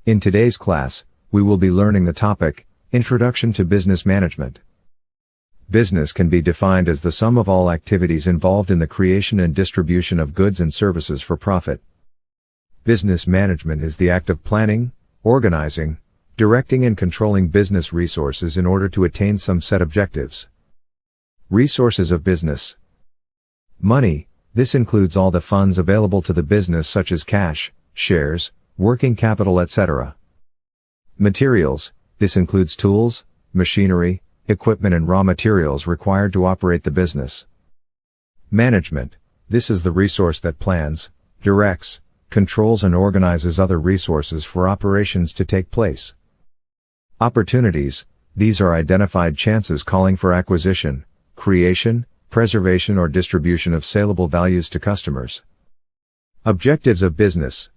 In today's class, we will be learning the topic, Introduction to Business Management. Business can be defined as the sum of all activities involved in the creation and distribution of goods and services for profit. Business management is the act of planning, organizing, directing and controlling business resources in order to attain some set objectives. Resources of business. Money. This includes all the funds available to the business such as cash, shares, working capital, etc. Materials. This includes tools, machinery, equipment and raw materials required to operate the business. Management. This is the resource that plans, directs, controls and organizes other resources for operations to take place. Opportunities. These are identified chances calling for acquisition, creation, preservation or distribution of saleable values to customers. Objectives of business.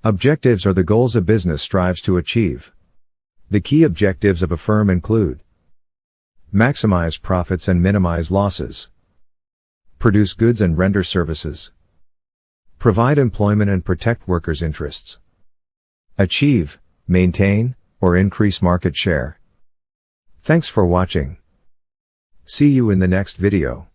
Objectives are the goals a business strives to achieve. The key objectives of a firm include: maximize profits and minimize losses, produce goods and render services, provide employment and protect workers' interests, achieve, maintain, or increase market share. Thanks for watching. See you in the next video.